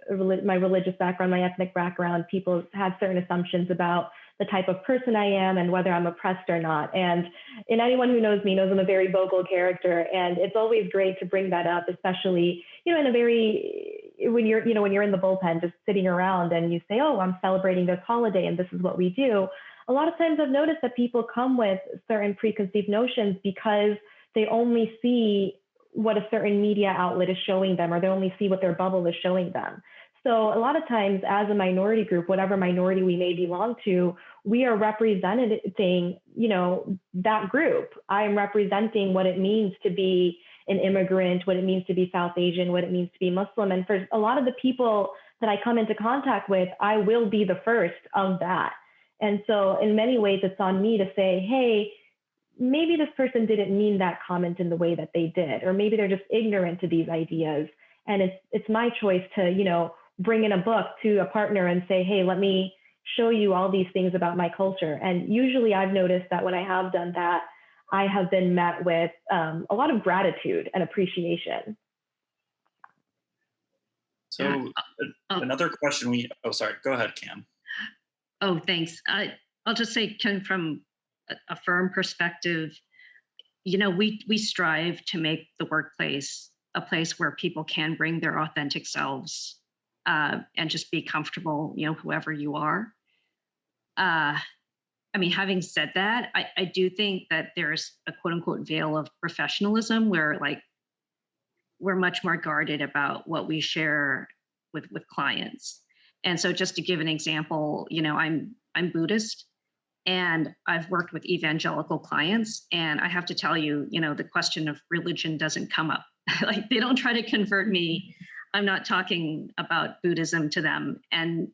my religious background, my ethnic background. People have certain assumptions about the type of person I am and whether I'm oppressed or not. And anyone who knows me knows I'm a very vocal character, and it's always great to bring that up, especially, in a very, when you're in the bullpen just sitting around and you say, oh, I'm celebrating this holiday and this is what we do. A lot of times I've noticed that people come with certain preconceived notions because they only see what a certain media outlet is showing them, or they only see what their bubble is showing them. So a lot of times, as a minority group, whatever minority we may belong to, we are representing, that group. I am representing what it means to be an immigrant, what it means to be South Asian, what it means to be Muslim. And for a lot of the people that I come into contact with, I will be the first of that. And so in many ways, it's on me to say, hey, maybe this person didn't mean that comment in the way that they did, or maybe they're just ignorant to these ideas. And it's my choice to, bring in a book to a partner and say, hey, let me show you all these things about my culture. And usually I've noticed that when I have done that, I have been met with a lot of gratitude and appreciation. So another question sorry, go ahead, Cam. Oh, thanks. I'll just say, Ken, from a firm perspective, we strive to make the workplace a place where people can bring their authentic selves and just be comfortable, whoever you are. I mean, having said that, I do think that there's a quote unquote veil of professionalism where like we're much more guarded about what we share with clients. And so just to give an example, I'm Buddhist and I've worked with evangelical clients, and I have to tell you, the question of religion doesn't come up. Like they don't try to convert me. I'm not talking about Buddhism to them. And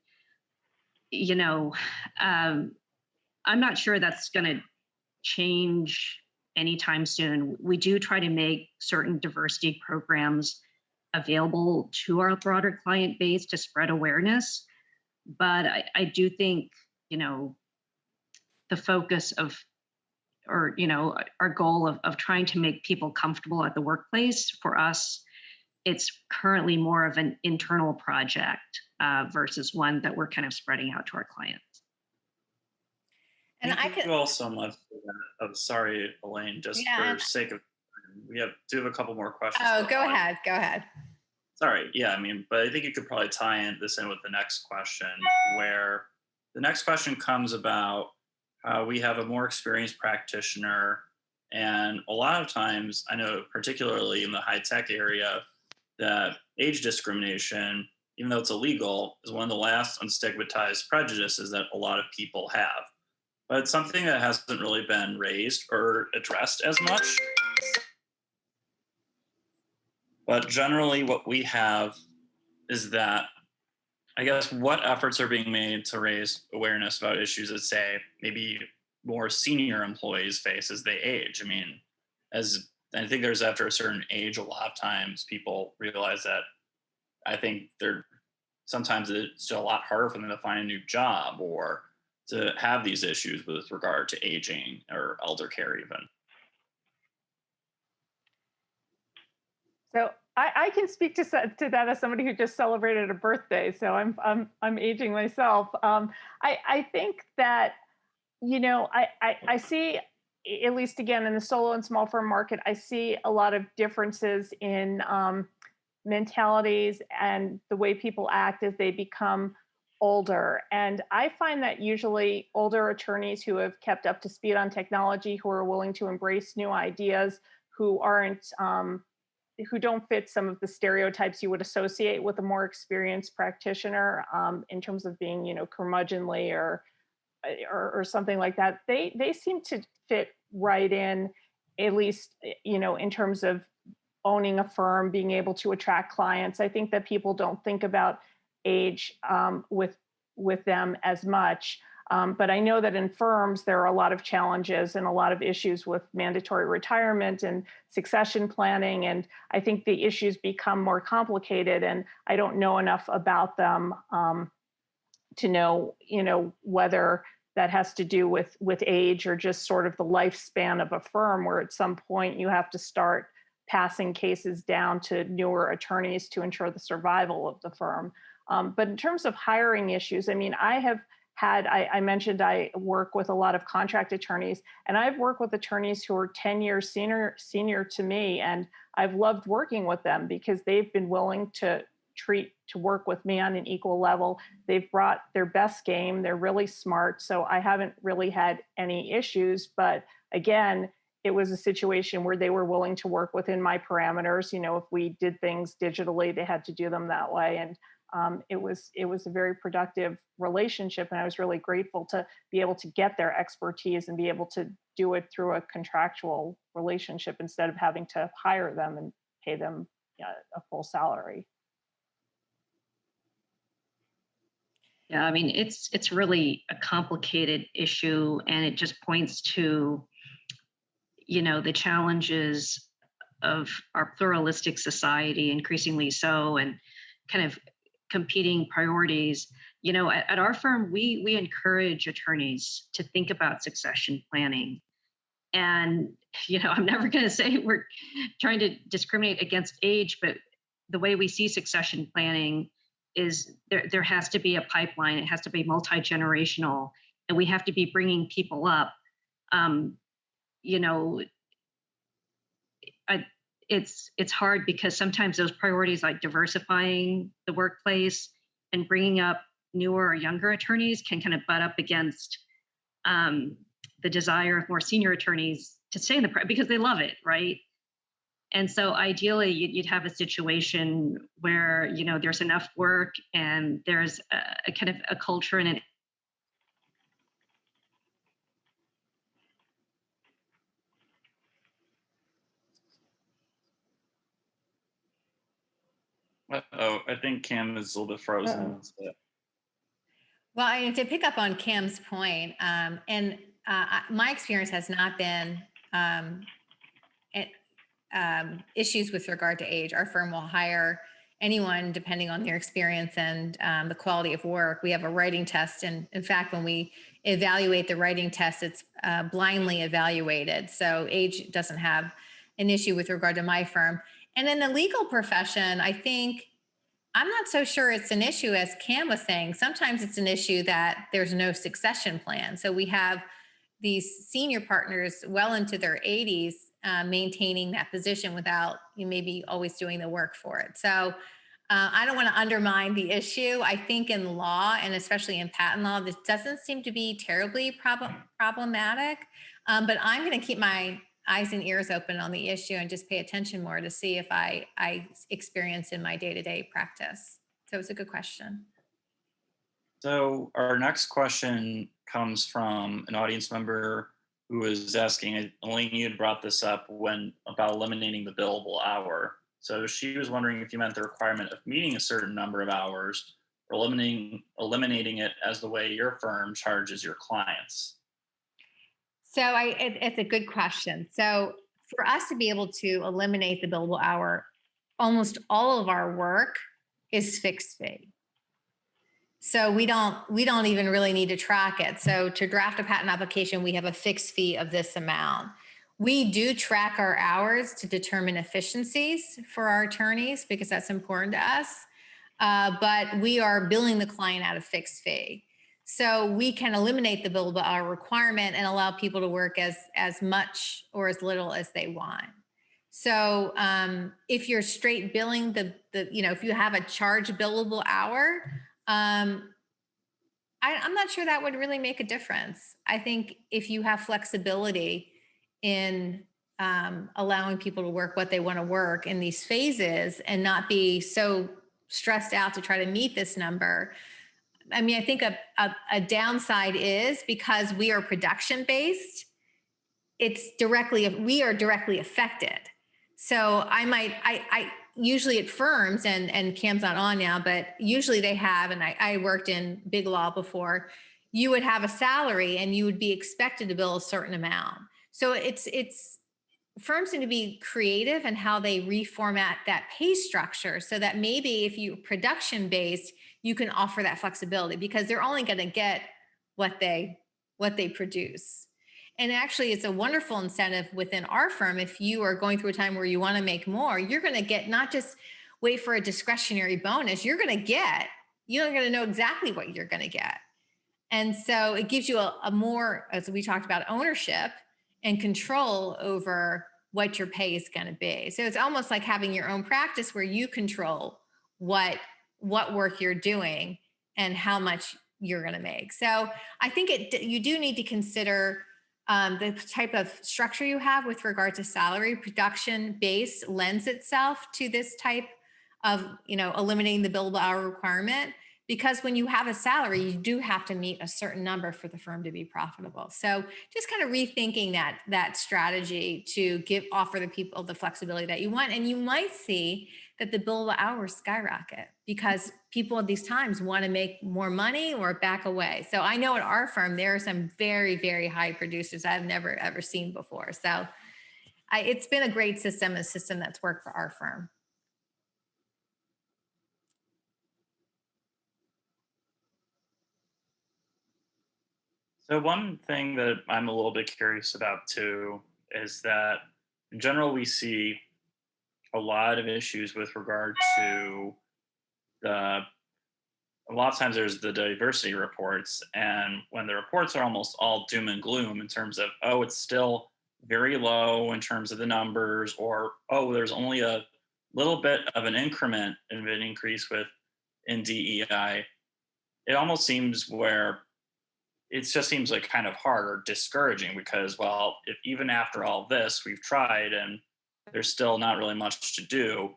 I'm not sure that's going to change anytime soon. We do try to make certain diversity programs available to our broader client base to spread awareness. But I do think, the focus of, or, our goal of trying to make people comfortable at the workplace, for us, it's currently more of an internal project versus one that we're kind of spreading out to our clients. And Thank you all so much for that. I'm sorry, Elaine, just for sake of time. We have a couple more questions. Oh, go ahead. Sorry. Yeah, I mean, but I think you could probably tie this in with the next question, where the next question comes about we have a more experienced practitioner. And a lot of times, I know particularly in the high tech area, that age discrimination, even though it's illegal, is one of the last unstigmatized prejudices that a lot of people have. But it's something that hasn't really been raised or addressed as much. But generally what we have is that, I guess, what efforts are being made to raise awareness about issues that, say, maybe more senior employees face as they age? I mean, I think there's after a certain age, a lot of times people realize that sometimes it's still a lot harder for them to find a new job or to have these issues with regard to aging or elder care even. So I can speak to that as somebody who just celebrated a birthday. So I'm aging myself. I think that, I see, at least again in the solo and small firm market, I see a lot of differences in mentalities and the way people act as they become older. And I find that usually older attorneys who have kept up to speed on technology, who are willing to embrace new ideas, who don't fit some of the stereotypes you would associate with a more experienced practitioner in terms of being, curmudgeonly or something like that. They seem to fit right in, at least, in terms of owning a firm, being able to attract clients. I think that people don't think about age with them as much. But I know that in firms, there are a lot of challenges and a lot of issues with mandatory retirement and succession planning. And I think the issues become more complicated, and I don't know enough about them to know, whether that has to do with age or just sort of the lifespan of a firm, where at some point you have to start passing cases down to newer attorneys to ensure the survival of the firm. But in terms of hiring issues, I mean, I mentioned I work with a lot of contract attorneys, and I've worked with attorneys who are 10 years senior to me, and I've loved working with them because they've been willing to work with me on an equal level. They've brought their best game. They're really smart. So I haven't really had any issues. But again, it was a situation where they were willing to work within my parameters. If we did things digitally, they had to do them that way. And it was a very productive relationship, and I was really grateful to be able to get their expertise and be able to do it through a contractual relationship instead of having to hire them and pay them a full salary. Yeah, I mean, it's really a complicated issue, and it just points to, the challenges of our pluralistic society, increasingly so, and kind of competing priorities. At our firm, we encourage attorneys to think about succession planning. And, I'm never going to say we're trying to discriminate against age, but the way we see succession planning is there has to be a pipeline. It has to be multi-generational, and we have to be bringing people up. It's hard because sometimes those priorities like diversifying the workplace and bringing up newer or younger attorneys can kind of butt up against the desire of more senior attorneys to stay in the because they love it, right? And so ideally, you'd have a situation where there's enough work and there's a kind of a culture and an Oh, I think Cam is a little bit frozen. Well, to pick up on Cam's point, my experience has not been issues with regard to age. Our firm will hire anyone depending on their experience and the quality of work. We have a writing test, and in fact, when we evaluate the writing test, it's blindly evaluated. So age doesn't have an issue with regard to my firm. And in the legal profession, I think I'm not so sure it's an issue as Cam was saying. Sometimes it's an issue that there's no succession plan. So we have these senior partners well into their 80s maintaining that position without maybe always doing the work for it. So I don't want to undermine the issue. I think in law, and especially in patent law, this doesn't seem to be terribly problematic. But I'm going to keep my eyes and ears open on the issue and just pay attention more to see if I experience in my day-to-day practice. So it's a good question. So our next question comes from an audience member who is asking, Elaine, you had brought this up about eliminating the billable hour. So she was wondering if you meant the requirement of meeting a certain number of hours or eliminating it as the way your firm charges your clients. So it's a good question. So for us to be able to eliminate the billable hour, almost all of our work is fixed fee. So we don't even really need to track it. So to draft a patent application, we have a fixed fee of this amount. We do track our hours to determine efficiencies for our attorneys because that's important to us. But we are billing the client at a fixed fee. So we can eliminate the billable hour requirement and allow people to work as much or as little as they want. So if you're straight billing if you have a charge billable hour, I'm not sure that would really make a difference. I think if you have flexibility in allowing people to work what they want to work in these phases and not be so stressed out to try to meet this number. I mean, I think a downside is because we are production based, we are directly affected. So I usually at firms, and Cam's not on now, but usually they have, and I worked in big law before, you would have a salary and you would be expected to bill a certain amount. So it's firms need to be creative in how they reformat that pay structure so that maybe if you're production based, you can offer that flexibility because they're only going to get what they produce. And actually, it's a wonderful incentive within our firm. If you are going through a time where you want to make more, you're going to get not just wait for a discretionary bonus, you're going to know exactly what you're going to get. And so it gives you a more, as we talked about, ownership and control over what your pay is going to be. So it's almost like having your own practice where you control what work you're doing and how much you're going to make. So I think you do need to consider the type of structure you have with regard to salary. Production base lends itself to this type of, eliminating the billable hour requirement, because when you have a salary, you do have to meet a certain number for the firm to be profitable. So just kind of rethinking that strategy to offer the people the flexibility that you want. And you might see that the billable hours skyrocket because people at these times want to make more money or back away. So I know at our firm, there are some very, very high producers I've never, ever seen before. So it's been a great system, a system that's worked for our firm. So one thing that I'm a little bit curious about too is that in general, we see a lot of issues with regard to a lot of times there's the diversity reports, and when the reports are almost all doom and gloom in terms of, oh, it's still very low in terms of the numbers, or, oh, there's only a little bit of an increment of an increase with in DEI, it almost seems where it just seems like kind of hard or discouraging because, well, if even after all this we've tried and there's still not really much to do,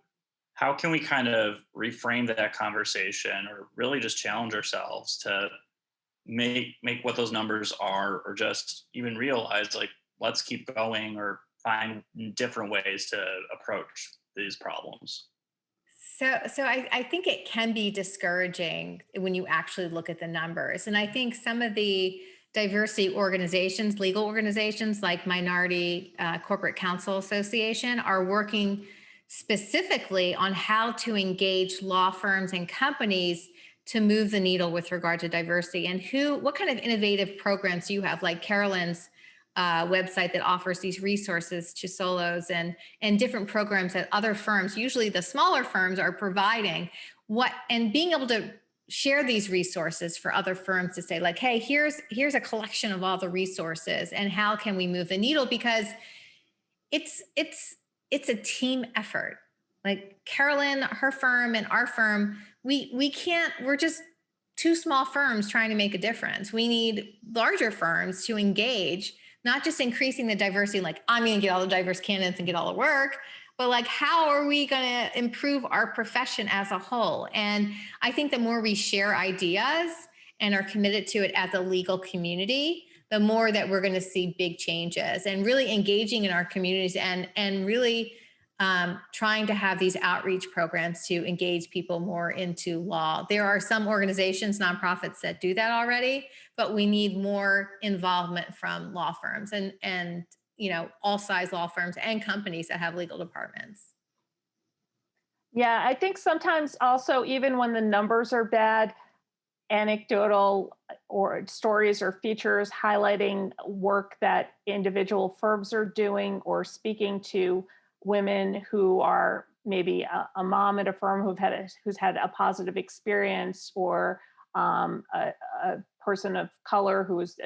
how can we kind of reframe that conversation or really just challenge ourselves to make what those numbers are, or just even realize like let's keep going or find different ways to approach these problems. So I think it can be discouraging when you actually look at the numbers. And I think some of the diversity organizations, legal organizations like Minority Corporate Counsel Association, are working specifically on how to engage law firms and companies to move the needle with regard to diversity. And what kind of innovative programs do you have, like Carolyn's website that offers these resources to solos and different programs that other firms, usually the smaller firms, are providing, and being able to share these resources for other firms to say like, hey, here's a collection of all the resources and how can we move the needle, because it's a team effort. Like Carolyn, her firm, and our firm, we can't, we're just two small firms trying to make a difference. We need larger firms to engage, not just increasing the diversity, like I'm going to get all the diverse candidates and get all the work, but like, how are we going to improve our profession as a whole? And I think the more we share ideas and are committed to it as a legal community, the more that we're going to see big changes, and really engaging in our communities and really trying to have these outreach programs to engage people more into law. There are some organizations, nonprofits, that do that already, but we need more involvement from law firms and all size law firms and companies that have legal departments. Yeah, I think sometimes also, even when the numbers are bad, anecdotal or stories or features highlighting work that individual firms are doing, or speaking to women who are maybe a mom at a firm who's had a positive experience, or a person of color who's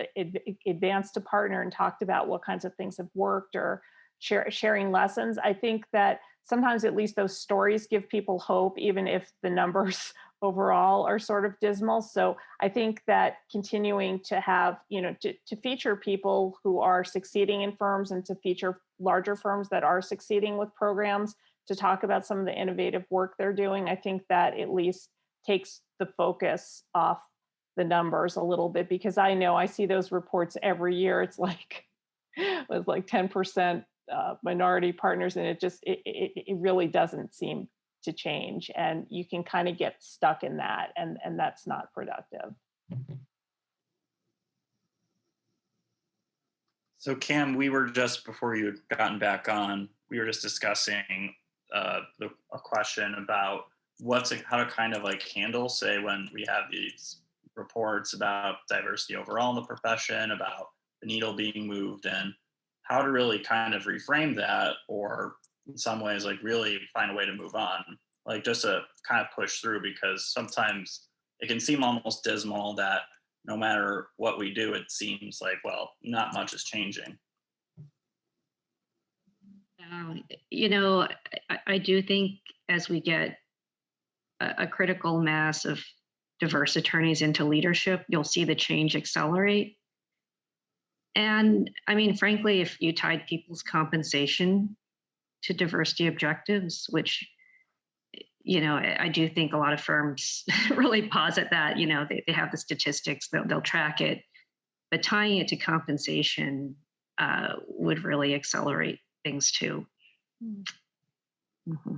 advanced to partner and talked about what kinds of things have worked, or sharing lessons. I think that sometimes at least those stories give people hope, even if the numbers overall are sort of dismal. So I think that continuing to have, to feature people who are succeeding in firms, and to feature larger firms that are succeeding with programs, to talk about some of the innovative work they're doing, I think that at least takes the focus off the numbers a little bit, because I know I see those reports every year. It's like, with like 10% minority partners, and it really doesn't seem to change, and you can kind of get stuck in that, and that's not productive. So Cam, we were just, before you had gotten back on, we were just discussing a question about how to kind of like handle, say, when we have these reports about diversity overall in the profession, about the needle being moved, and how to really kind of reframe that, or in some ways like really find a way to move on, like just to kind of push through, because sometimes it can seem almost dismal that no matter what we do, it seems like, well, not much is changing. I do think as we get a critical mass of diverse attorneys into leadership, you'll see the change accelerate. And I mean, frankly, if you tied people's compensation to diversity objectives, which, I do think a lot of firms really posit that, they have the statistics, they'll track it, but tying it to compensation would really accelerate things too. Mm-hmm.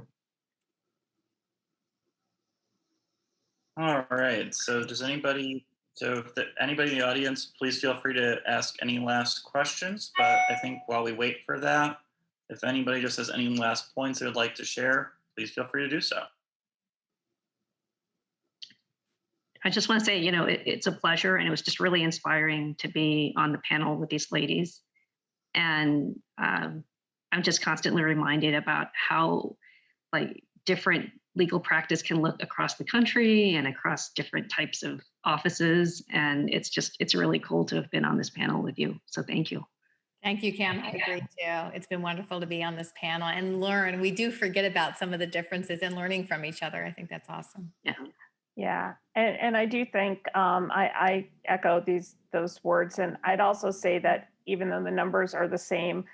All right. So anybody in the audience, please feel free to ask any last questions. But I think while we wait for that, if anybody just has any last points they would like to share, please feel free to do so. I just want to say, it's a pleasure, and it was just really inspiring to be on the panel with these ladies. And I'm just constantly reminded about how different legal practice can look across the country and across different types of offices. And it's really cool to have been on this panel with you. So thank you. Thank you, Cam. I agree too. It's been wonderful to be on this panel and learn. We do forget about some of the differences and learning from each other. I think that's awesome. Yeah. Yeah, and I do think I echo those words, and I'd also say that even though the numbers are the same,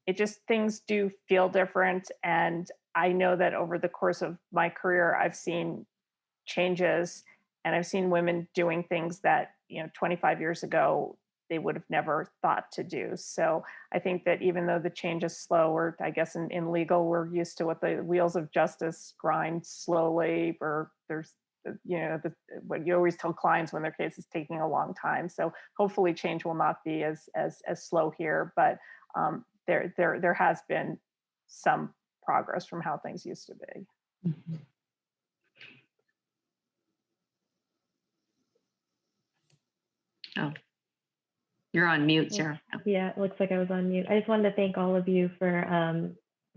it just things do feel different. And I know that over the course of my career, I've seen changes, and I've seen women doing things that 25 years ago they would have never thought to do. So I think that even though the change is slow, or I guess in legal we're used to what the wheels of justice grind slowly, or there's what you always tell clients when their case is taking a long time. So hopefully change will not be as slow here, but there has been some progress from how things used to be. Mhm. Oh, you're on mute, Sarah. Oh. Yeah, it looks like I was on mute. I just wanted to thank all of you for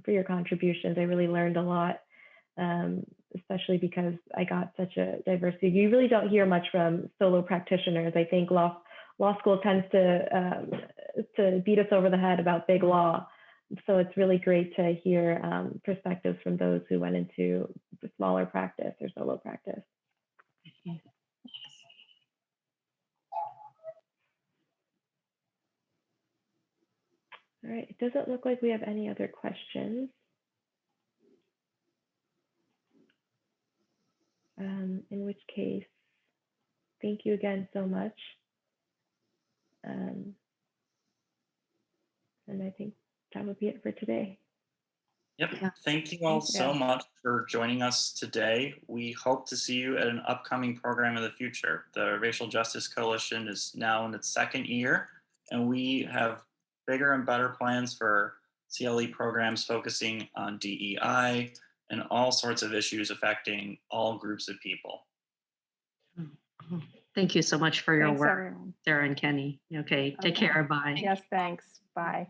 your contributions. I really learned a lot, especially because I got such a diversity. You really don't hear much from solo practitioners. I think law school tends to beat us over the head about big law. So it's really great to hear perspectives from those who went into the smaller practice or solo practice. All right, it doesn't look like we have any other questions. In which case, thank you again so much. And I think that would be it for today. Yep. Yeah. Thank you all Thank you. so much for joining us today. We hope to see you at an upcoming program in the future. The Racial Justice Coalition is now in its second year, and we have bigger and better plans for CLE programs focusing on DEI and all sorts of issues affecting all groups of people. Thank you so much for your Thanks, work, everyone. Sarah and Kenny. Okay, take care. Bye. Yes, thanks. Bye.